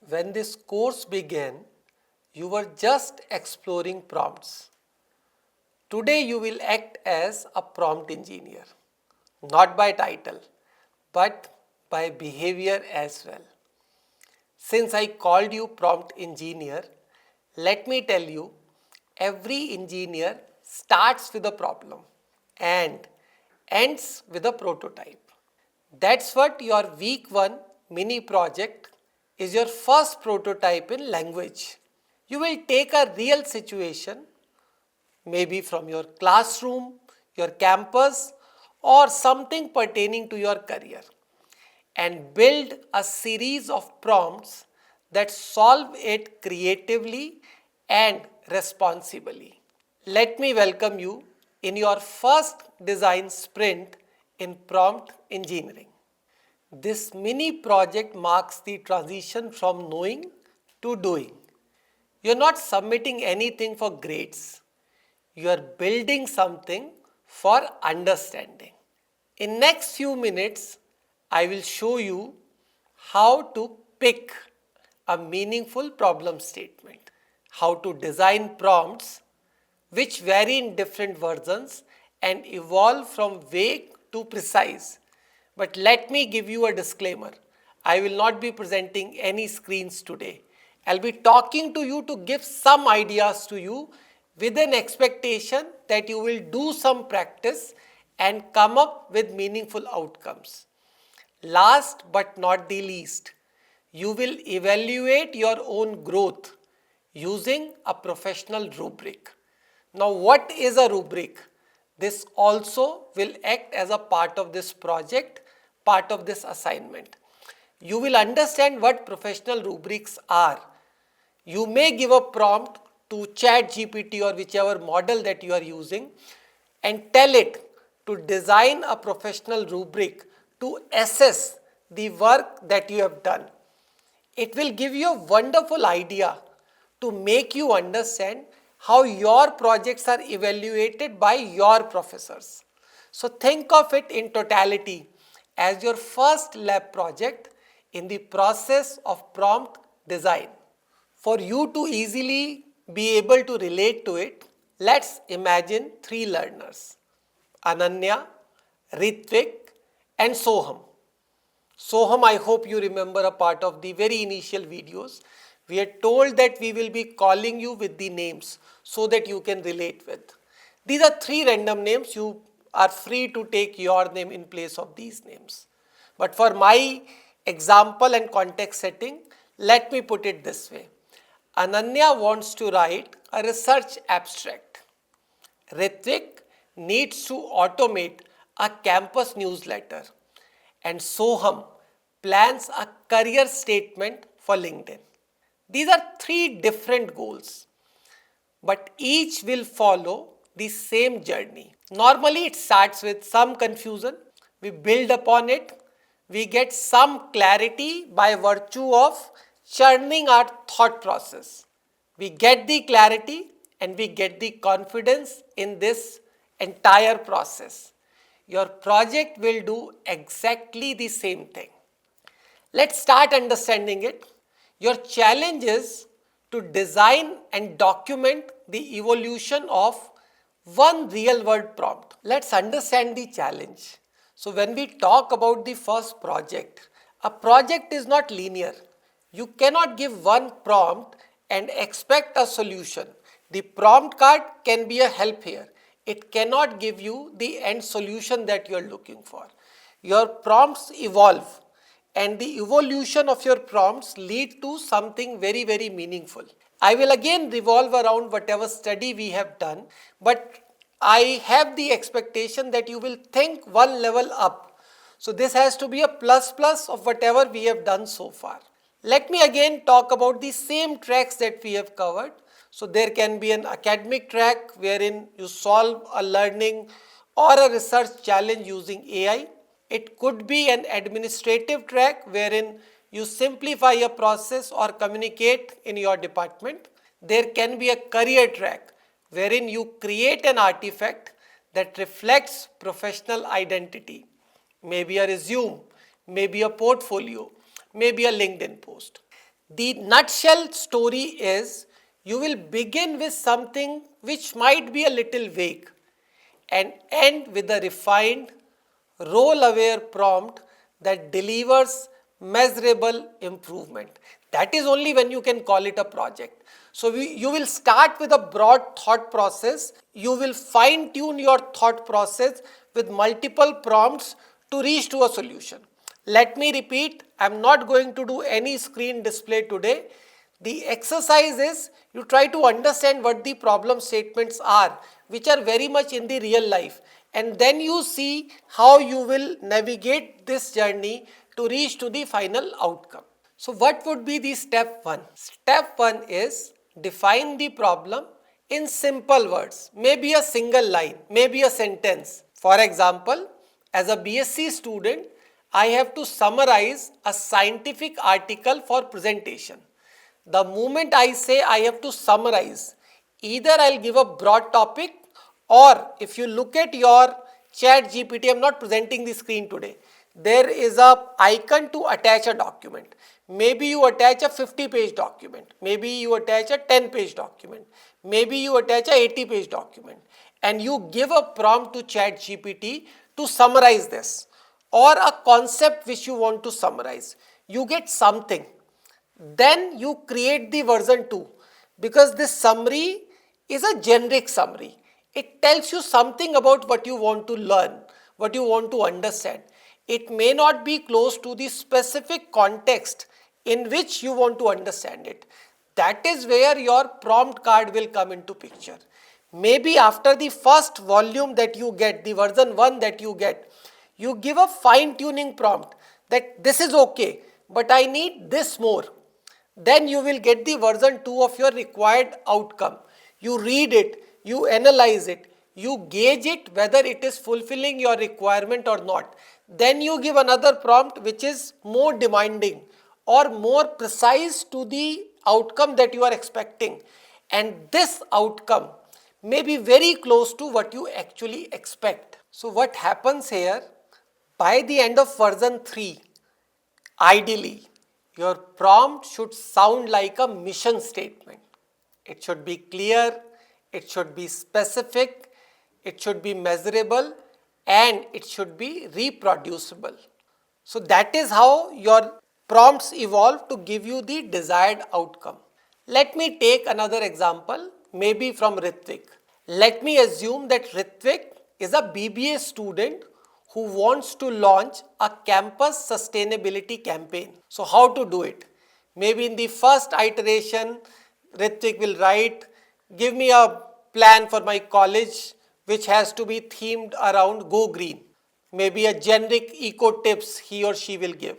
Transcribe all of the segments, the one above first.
When this course began, you were just exploring prompts. Today you will act as a prompt engineer, not by title, but by behavior as well. Since I called you prompt engineer, let me tell you, every engineer starts with a problem and ends with a prototype. That's what your week 1 mini project is, your first prototype in language. You will take a real situation, maybe from your classroom, your campus, or something pertaining to your career, and build a series of prompts that solve it creatively and responsibly. Let me welcome you in your first design sprint in prompt engineering. This mini project marks the transition from knowing to doing. You're not submitting anything for grades. You are building something for understanding. In next few minutes, I will show you how to pick a meaningful problem statement, how to design prompts which vary in different versions and evolve from vague to precise. But let me give you a disclaimer. I will not be presenting any screens today. I'll be talking to you to give some ideas to you with an expectation that you will do some practice and come up with meaningful outcomes. Last but not the least, you will evaluate your own growth using a professional rubric. Now, what is a rubric? This also will act as a part of this project, part of this assignment. You will understand what professional rubrics are. You may give a prompt to ChatGPT or whichever model that you are using and tell it to design a professional rubric to assess the work that you have done. It will give you a wonderful idea to make you understand how your projects are evaluated by your professors. So think of it in totality as your first lab project in the process of prompt design. For you to easily be able to relate to it, let's imagine 3 learners: Ananya, Ritvik, and Soham. Soham, I hope you remember a part of the very initial videos. We are told that we will be calling you with the names so that you can relate with. These are 3 random names. You are free to take your name in place of these names. But for my example and context setting, let me put it this way. Ananya wants to write a research abstract. Ritvik needs to automate a campus newsletter. And Soham plans a career statement for LinkedIn. These are 3 different goals, but each will follow the same journey. Normally, it starts with some confusion. We build upon it. We get some clarity by virtue of churning our thought process. We get the clarity and we get the confidence in this entire process. Your project will do exactly the same thing. Let's start understanding it. Your challenge is to design and document the evolution of one real world prompt. Let's understand the challenge. So when we talk about the first project, a project is not linear. You cannot give one prompt and expect a solution. The prompt card can be a help here. It cannot give you the end solution that you are looking for. Your prompts evolve, and the evolution of your prompts lead to something very, very meaningful. I will again revolve around whatever study we have done, but I have the expectation that you will think one level up. So this has to be a plus plus of whatever we have done so far. Let me again talk about the same tracks that we have covered. So there can be an academic track wherein you solve a learning or a research challenge using AI. It could be an administrative track wherein you simplify a process or communicate in your department. There can be a career track wherein you create an artifact that reflects professional identity. Maybe a resume, maybe a portfolio, maybe a LinkedIn post. The nutshell story is you will begin with something which might be a little vague and end with a refined, role aware prompt that delivers measurable improvement. That is only when you can call it a project. So you will start with a broad thought process. You will fine tune your thought process with multiple prompts to reach to a solution. Let me repeat, I am not going to do any screen display today. The exercise is you try to understand what the problem statements are, which are very much in the real life, and then you see how you will navigate this journey to reach to the final outcome. So what would be the step 1? Step 1 is define the problem in simple words, maybe a single line, maybe a sentence. For example, as a BSc student, I have to summarize a scientific article for presentation. The moment I say I have to summarize, either I'll give a broad topic, or if you look at your chat GPT, I'm not presenting the screen today, there is a icon to attach a document. Maybe you attach a 50-page document, maybe you attach a 10-page document, maybe you attach a 80-page document, and you give a prompt to chat GPT to summarize this, or a concept which you want to summarize. You get something. Then you create the version 2, because this summary is a generic summary. It tells you something about what you want to learn, what you want to understand. It may not be close to the specific context in which you want to understand it. That is where your prompt card will come into picture. Maybe after the first volume that you get, the version 1 that you get, you give a fine tuning prompt that this is okay, but I need this more. Then you will get the version 2 of your required outcome. You read it, you analyze it, you gauge it whether it is fulfilling your requirement or not. Then you give another prompt which is more demanding or more precise to the outcome that you are expecting. And this outcome may be very close to what you actually expect. So what happens here, by the end of version 3, ideally, your prompt should sound like a mission statement. It should be clear, it should be specific, it should be measurable, and it should be reproducible. So that is how your prompts evolve to give you the desired outcome. Let me take another example, maybe from Ritvik. Let me assume that Ritvik is a BBA student who wants to launch a campus sustainability campaign. So how to do it? Maybe in the first iteration, Ritvik will write, give me a plan for my college which has to be themed around Go Green. Maybe a generic eco tips he or she will give.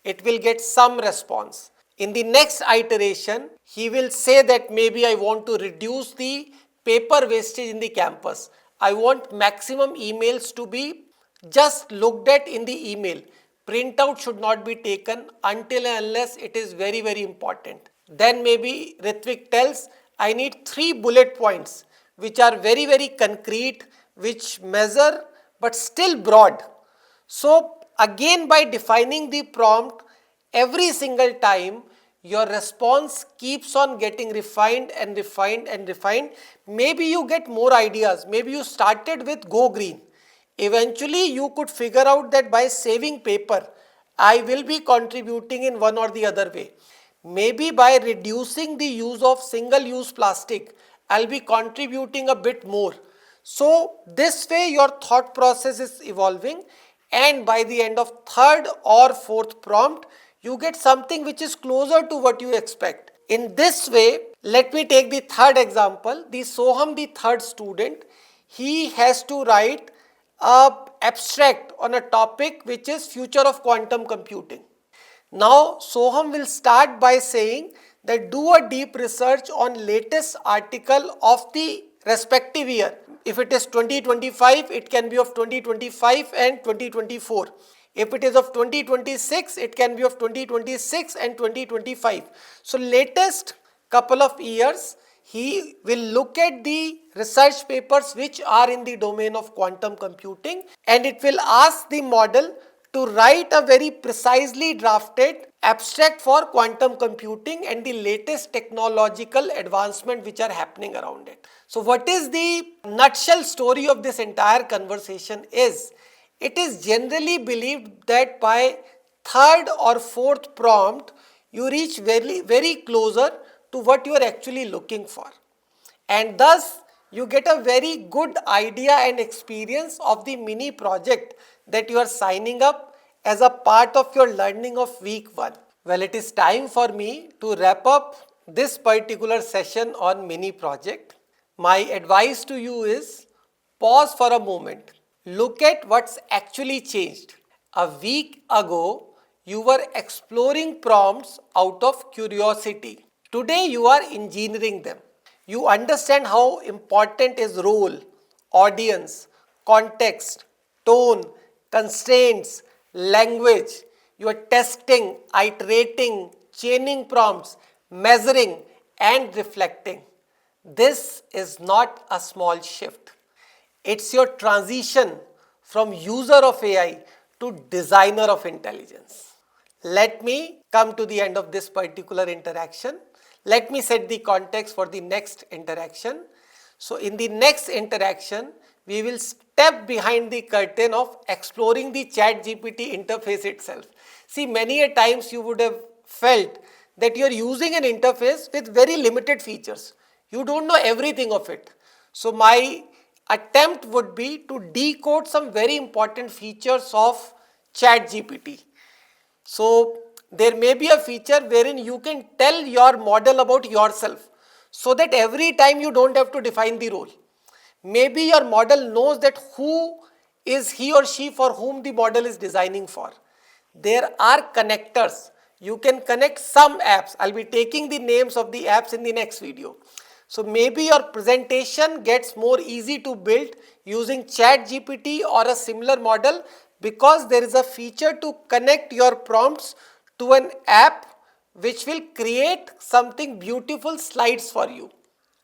It will get some response. In the next iteration, he will say that maybe I want to reduce the paper wastage in the campus. I want maximum emails to be just looked at in the email. Printout should not be taken until and unless it is very, very important. Then maybe Ritvik tells, I need 3 bullet points which are very, very concrete, which measure but still broad. So again, by defining the prompt every single time, your response keeps on getting refined and refined and refined. Maybe you get more ideas. Maybe you started with Go Green. Eventually, you could figure out that by saving paper, I will be contributing in one or the other way. Maybe by reducing the use of single-use plastic, I'll be contributing a bit more. So this way your thought process is evolving, and by the end of third or fourth prompt, you get something which is closer to what you expect. In this way, let me take the third example. The Soham, the third student, he has to write an abstract on a topic which is future of quantum computing. Now Soham will start by saying that do a deep research on latest article of the respective year. If it is 2025, it can be of 2025 and 2024. If it is of 2026, it can be of 2026 and 2025. So latest couple of years, he will look at the research papers which are in the domain of quantum computing, and it will ask the model to write a very precisely drafted abstract for quantum computing and the latest technological advancement which are happening around it. So what is the nutshell story of this entire conversation is, it is generally believed that by third or fourth prompt, you reach very closer to what you are actually looking for. And thus, you get a very good idea and experience of the mini project that you are signing up as a part of your learning of week 1. Well, it is time for me to wrap up this particular session on mini project. My advice to you is, pause for a moment. Look at what's actually changed. A week ago, you were exploring prompts out of curiosity. Today, you are engineering them. You understand how important is role, audience, context, tone, constraints, language. You are testing, iterating, chaining prompts, measuring and reflecting. This is not a small shift. It's your transition from user of AI to designer of intelligence. Let me come to the end of this particular interaction. Let me set the context for the next interaction. So in the next interaction, we will step behind the curtain of exploring the ChatGPT interface itself. See, many a times you would have felt that you are using an interface with very limited features. You don't know everything of it. So my attempt would be to decode some very important features of ChatGPT. So there may be a feature wherein you can tell your model about yourself, so that every time you don't have to define the role. Maybe your model knows that who is he or she for whom the model is designing for. There are connectors. You can connect some apps. I'll be taking the names of the apps in the next video. So maybe your presentation gets more easy to build using ChatGPT or a similar model, because there is a feature to connect your prompts to an app which will create something beautiful slides for you.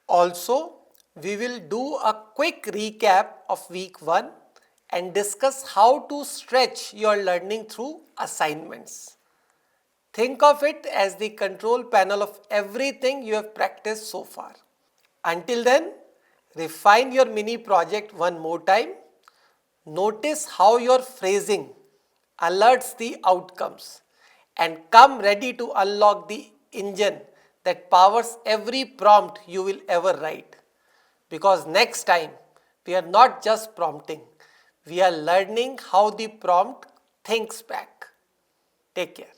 Also, we will do a quick recap of week 1 and discuss how to stretch your learning through assignments. Think of it as the control panel of everything you have practiced so far. Until then, refine your mini project one more time. Notice how your phrasing alerts the outcomes, and come ready to unlock the engine that powers every prompt you will ever write. Because next time, we are not just prompting, we are learning how the prompt thinks back. Take care.